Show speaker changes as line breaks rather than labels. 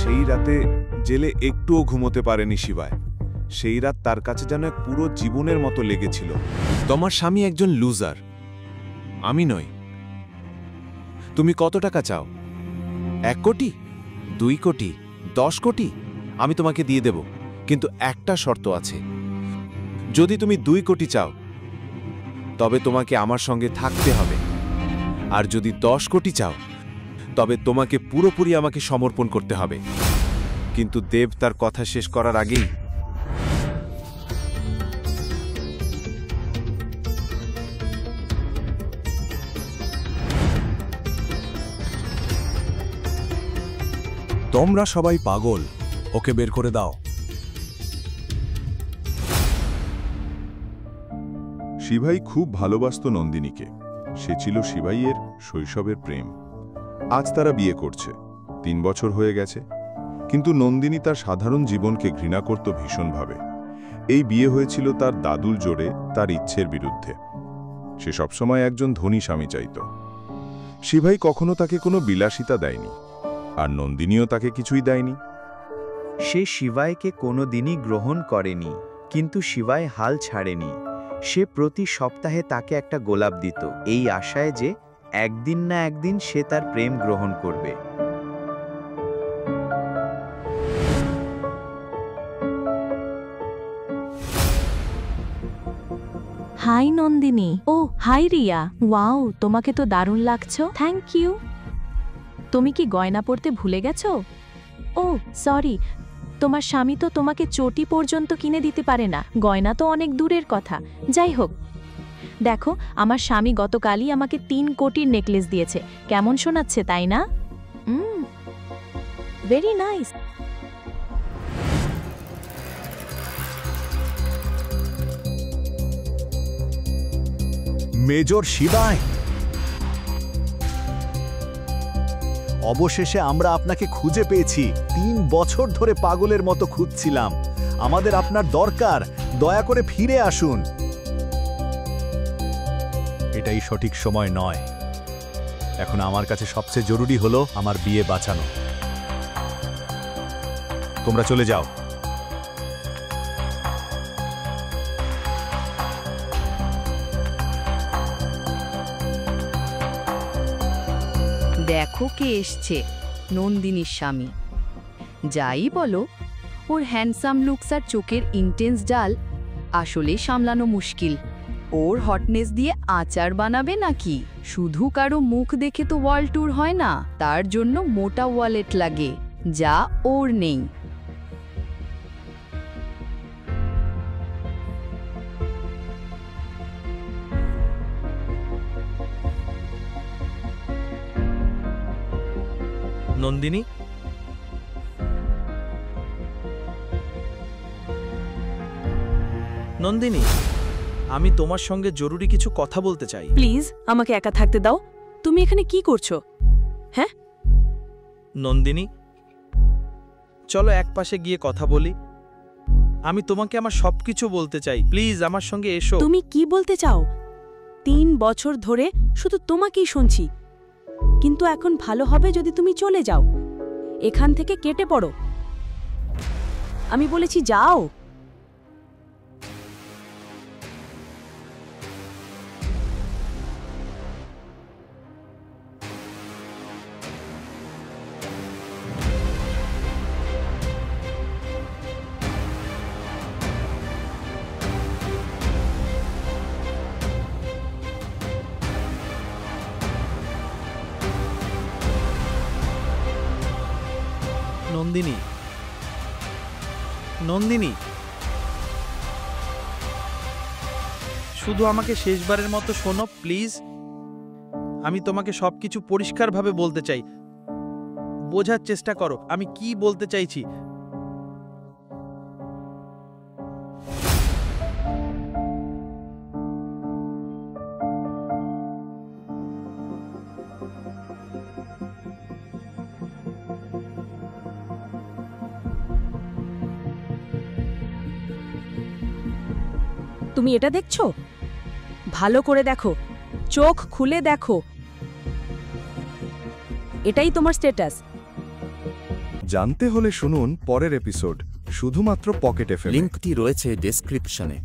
সেই রাতে জেলে একটুও ঘুমোতে পারেনি শিবায়। সেই রাত তার কাছে যেন এক পুরো জীবনের মতো লেগেছিল। তোমার স্বামী একজন লুজার, আমি নই। তুমি কত টাকা চাও? 1 কোটি, 2 কোটি, 10 কোটি? আমি তোমাকে দিয়ে দেব, কিন্তু একটা শর্ত আছে। যদি তুমি 2 কোটি চাও তবে তোমাকে আমার সঙ্গে থাকতে হবে, আর যদি 10 কোটি চাও তবে তোমাকে পুরোপুরি আমাকে সমর্পণ করতে হবে। কিন্তু দেব তার কথা শেষ করার আগেই
তোমরা সবাই পাগল, ওকে বের করে দাও।
শিবাই খুব ভালোবাসত নন্দিনীকে। সে ছিল শিবাইয়ের শৈশবের প্রেম। আজ তারা বিয়ে করছে, 3 বছর হয়ে গেছে। কিন্তু নন্দিনী তার সাধারণ জীবনকে ঘৃণা করত ভীষণভাবে। এই বিয়ে হয়েছিল তার দাদুর জোরে, তার ইচ্ছের বিরুদ্ধে। সে সবসময় একজন ধনী স্বামী চাইত। শিবাই কখনো তাকে কোনো বিলাসিতা দেয়নি, আর নন্দিনীও তাকে কিছুই দেয়নি।
সে শিবাইকে কোনোদিনই গ্রহণ করেনি, কিন্তু শিবাই হাল ছাড়েনি। সে প্রতি সপ্তাহে তাকে একটা গোলাপ দিত, এই আশায় যে একদিন না একদিন সে তার প্রেম গ্রহণ করবে।
হাই নন্দিনী। ও হাই রিয়া, ওয়াও, তোমাকে তো দারুণ লাগছো। Thank you. তুমি কি গয়না পরতে ভুলে গেছো? ও সরি, তোমার স্বামী তো তোমাকে চটি পর্যন্ত কিনে দিতে পারে না, গয়না তো অনেক দূরের কথা। যাই হোক, দেখো আমার স্বামী গতকালই আমাকে 3 কোটির নেকলেস দিয়েছে। কেমন শোনাচ্ছে, তাই না? Very nice.
মেজর শিবাই, অবশেষে আমরা আপনাকে খুঁজে পেয়েছি। 3 বছর ধরে পাগলের মতো খুঁজছিলাম। আমাদের আপনার দরকার, দয়া করে ফিরে আসুন। এটাই সঠিক সময় নয়। এখন আমার কাছে সবচেয়ে জরুরি হলো আমার বিয়ে বাঁচানো। তোমরা চলে যাও।
দেখো কে এসছে, নন্দিনীর স্বামী। যাই বলো, ওর হ্যান্ডসাম লুকস আর চোখের ইন্টেন্স জাল আসলে সামলানো মুশকিল। ওর হটনেস দিয়ে আচার বানাবে নাকি? শুধু কারো মুখ দেখে তো ওয়ার্ল্ড ট্যুর হয় না, তার জন্য মোটা ওয়ালেট লাগে, যা ওর নেই।
নন্দিনী, নন্দিনী, আমি তোমার সঙ্গে জরুরি কিছু কথা বলতে চাই।
প্লিজ আমাকে একা থাকতে দাও। তুমি এখানে কি করছো? হ্যাঁ
নন্দিনী, চলো এক পাশে গিয়ে কথা বলি। আমি তোমাকে আমার সবকিছু বলতে চাই, প্লিজ আমার সঙ্গে এসো।
তুমি কি বলতে চাও? 3 বছর ধরে শুধু তোমাকেই শুনছি, কিন্তু এখন ভালো হবে যদি তুমি চলে যাও, এখান থেকে কেটে পড়ো। আমি বলেছি যাও।
নন্দিনী, নন্দিনী, শুধু আমাকে শেষবারের মতো শোনো প্লিজ। আমি তোমাকে সবকিছু পরিষ্কারভাবে বলতে চাই, বোঝার চেষ্টা করো আমি কি বলতে চাইছি।
তুমি এটা দেখছো? ভালো করে দেখো, চোখ খুলে দেখো। এটাই তোমার স্ট্যাটাস।
জানতে হলে শুনুন পরের এপিসোড শুধুমাত্র পকেট এফএম।
লিঙ্কটি রয়েছে ডেসক্রিপশনে।